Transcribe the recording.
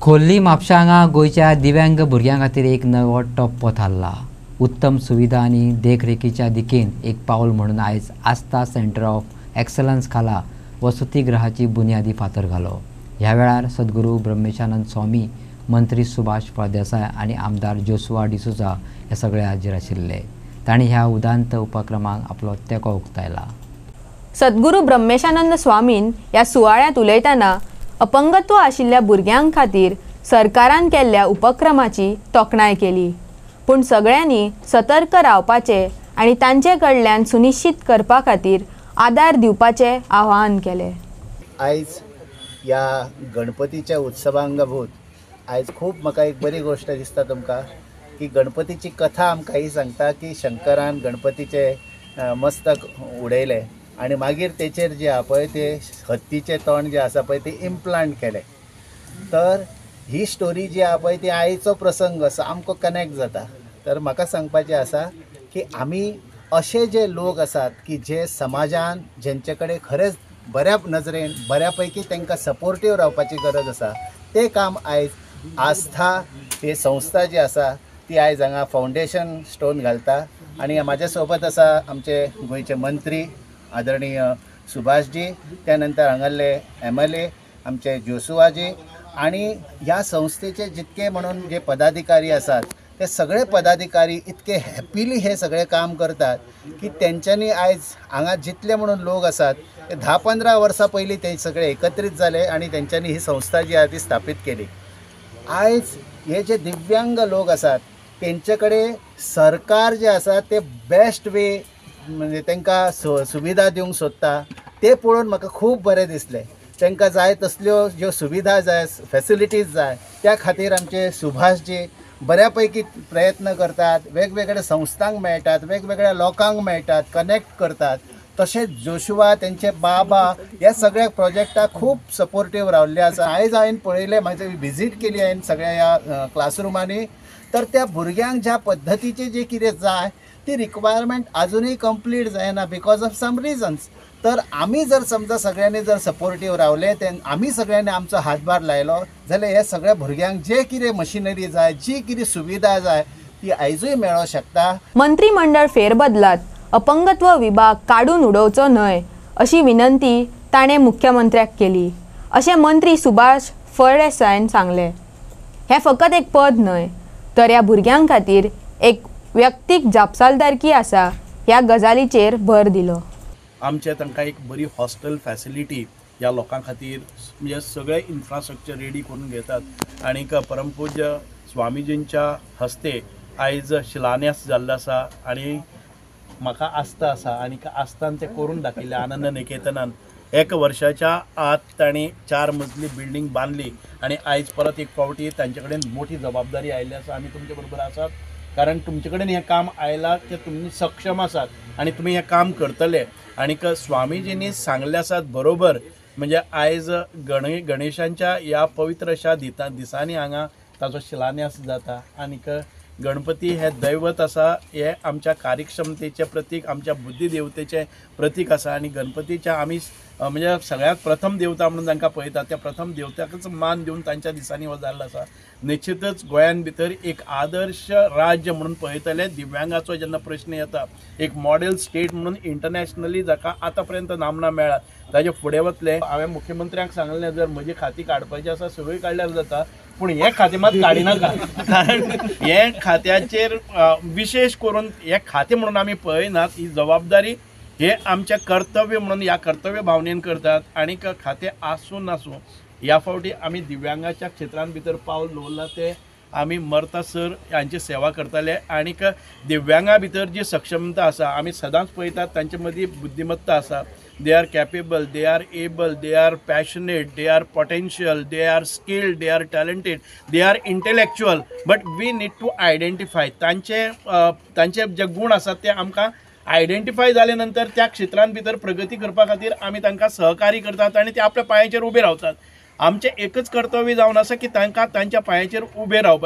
खोर्ली म्हापशा हांगा गोंयच्या दिव्यांग भुरग्यां खातीर एक नवो टप्पो थारला। उत्तम सुविधा आनी देखरेखीच्या दिकेन एक पावल म्हणून आयज आस्था सेंटर ऑफ एक्सलन्स खाला वसतिगृहाची बुन्यादी फातर घालो। ह्या वेळार सद्गुरू ब्रह्मेशानंद स्वामी, मंत्री सुभाष फळदेसाय आनी आमदार जोसुआ डिसोजा हे सगळे हाजीर आशिल्ले। तांणी ह्या उदांत उपक्रमाक आपलो तेंको उक्तायला। सद्गुरू ब्रह्मेशानंद स्वामीन ह्या सुवाळ्यात उलयतना अपंगत्व आशिल्ल्या भुरग्यां खातीर सरकारान केल्ल्या उपक्रमाची तोखणाय केली, पूण सगळ्यांनी सतर्क रावपाचे आनी तांचे कडल्यान सुनिश्चित करपा खातीर आदार दिवपाचे आवाहन केले। आयज ह्या गणपतीच्या उत्सवांगभूत आयज खूब म्हाका एक बरी गोष्ट दिसता तुमकां की गणपतीची कथा आमकां ही सांगता की शंकरान गणपतीचे मस्तक उडयले आणि मागीर तेचेर जे आहा पळय ते हत्तीचें तोंड जे आसा पळय ते इम्प्लांट केलें। तर ही स्टोरी जी आहा पळय ती आयचो प्रसंग सामको कनेक्ट जाता। तर म्हाका सांगपाचें आसा की आमी अशे जे लोक आसात की जे समाजान जेंचे कडेन खरेंच बऱ्या नजरेन बऱ्यापैकी तांकां सपोर्टीव रावपाची गरज आसा ते काम आयज आस्था ही संस्था जी आसा ती आयज हांगा फावंडेशन स्टोन घालता। आनी म्हाज्या सोबत आसा आमचे गोंयचे मंत्री आदरणीय सुभाषजी, त्यानंतर हांगाले MLA आमचे जोसुआजी आणि ह्या संस्थेचे जितके म्हणून जे पदाधिकारी आसात ते सगळे पदाधिकारी इतके हॅपिली हे सगळे काम करतात की त्यांच्यानी आयज हांगा जितले म्हणून लोक आसात ते 10-15 वर्सां पयलीं ते सगळे एकत्रित जाले आणि त्यांच्यानी ही संस्था जी आहे ती स्थापित केली। आयज हे जे दिव्यांग लोक आसात तेंचे कडेन सरकार जे आसा ते बेस्ट वे म्हणजे तांकां सुविधा दिवंक सोदता ते पळोवन म्हाका खूब बरें दिसलें। तांकां जाय तसल्यो ज्यो सुविधा जाय फॅसिलिटीज जाय त्या खातीर आमचे सुभाषजी बऱ्यापैकी प्रयत्न करतात, वेगवेगळ्या संस्थांक मेळटात, वेगवेगळ्या लोकांक मेळटात, कनेक्ट करतात। तशेंच जोशुआ तेंचे बाबा ह्या सगळ्या प्रोजेक्टाक खूब सपोर्टीव रावल्ले आसा। आयज हांवें पळयलें, म्हाजी विजीट केली हांवें सगळ्या ह्या क्लासरुमांनी, तर त्या भुरग्यांक ज्या पद्दतीचे जे कितें जाय ती रिक्वायरमेंट अजूनही कंप्लीट जायना बिकॉज ऑफ सम रिजन्स। तर आमी जर समजा सगळ्यांनी जर सपोर्टीव रावले ते आमी सगळ्यांनी आमचो हातभार लायलो जाल्यार हे सगळ्या भुरग्यांक जे कितें मशिनरी जाय, जी कितें सुविधा जाय ती आयजूय मेळों शकता। मंत्रिमंडळ फेरबदलात अपंगत्व विभाग काडून उडोवचो न्हय अशी विनंती ताणें मुख्यमंत्र्याक केली, अशें मंत्री सुभाष फळदेसायन सांगलें। हें फकत एक पद न्हय तर ह्या भुरग्यां खातीर एक व्यक्तीक जापसालदारकी आसा ह्या गजालीचेर भर दिलो। आमचे तांकां एक बरी हॉस्टेल फॅसिलिटी ह्या लोकां खातीर म्हणजे सगळे इन्फ्रास्ट्रक्चर रेडी करून घेतात। आणि परमपूज्य स्वामीजींच्या हस्ते आयज शिलान्यास जाल्लो आसा आणि म्हाका आस्था आसा आनी आस्थान ते करून दाखयले। आनंद निकेतनान 1 वर्षाच्या आत तांणी 4 मजली बिल्डींग बांदली आणि आयज परत एक फावटी तांचे कडेन मोठी जबाबदारी आयिल्ली आसा। आमी तुमचे बरोबर आसात कारण तुमचे कडेन हें काम आयलां की तुमी सक्षम आसात आणि तुम्ही हें काम करतले। आणि स्वामीजींनी सांगले आसात बरोबर, म्हणजे आयज गणेशांच्या ह्या पवित्र अशा दिसांनी हांगा ताचो शिलान्यास जाता। आणि गणपती हे दैवत आसा, हे आमच्या कार्यक्षमतेचे प्रतीक, आमच्या बुद्धिदेवतेचे प्रतीक आसा। आणि गणपतीच्या आमी म्हणजे सगळ्यात प्रथम देवता म्हणून तांकां पळयतात, त्या प्रथम देवत्याकच मान दिवन तांच्या दिसांनी हो जाल्लो आसा। निश्चितच गोंयान भितर एक आदर्श राज्य म्हणून पळयतले। दिव्यांगाचो जेन्ना प्रश्न येता, एक मॉडेल स्टेट म्हणून इंटरनॅशनली जाका आतां पर्यंत नामना मेळ्ळा ताजे फुडें वतले। हांवें मुख्यमंत्र्यांक सांगलें जर म्हजी खाती काडपाची आसा सगळी काडल्यार जाता, पूण हे खातें मात काडिनाका कारण हे खात्याचेर विशेष करून हे खातें म्हणून आमी पळयनात। ही जबाबदारी हे आमचे कर्तव्य म्हणून ह्या कर्तव्य भावनेन करतात। आणि खातें आसूं नासूं ह्या फावटी आमी दिव्यांगाच्या क्षेत्रान भितर पावल दवरला ते आमी मरतासर हांची सेवा करतले। आणि दिव्यांगा भितर जी सक्षमता आसा आमी सदांच पळयतात तांचे मदीं बुद्धिमत्ता आसा। They are capable, they are able, they are passionate, they are potential, they are skilled, they are talented, they are intellectual. But we need to identify तांचे जे गुण आसात ते आमकां आयडेंटिफाय जाले नंतर त्या क्षेत्रान भितर प्रगती करपा खातीर आमी तांकां सहकार्य करतात आणि ते आपल्या पांयाचेर उबे रावतात। आमचें एकच कर्तव्य जावन आसा की तांकां तांच्या पांयाचेर उबे रावपाचें।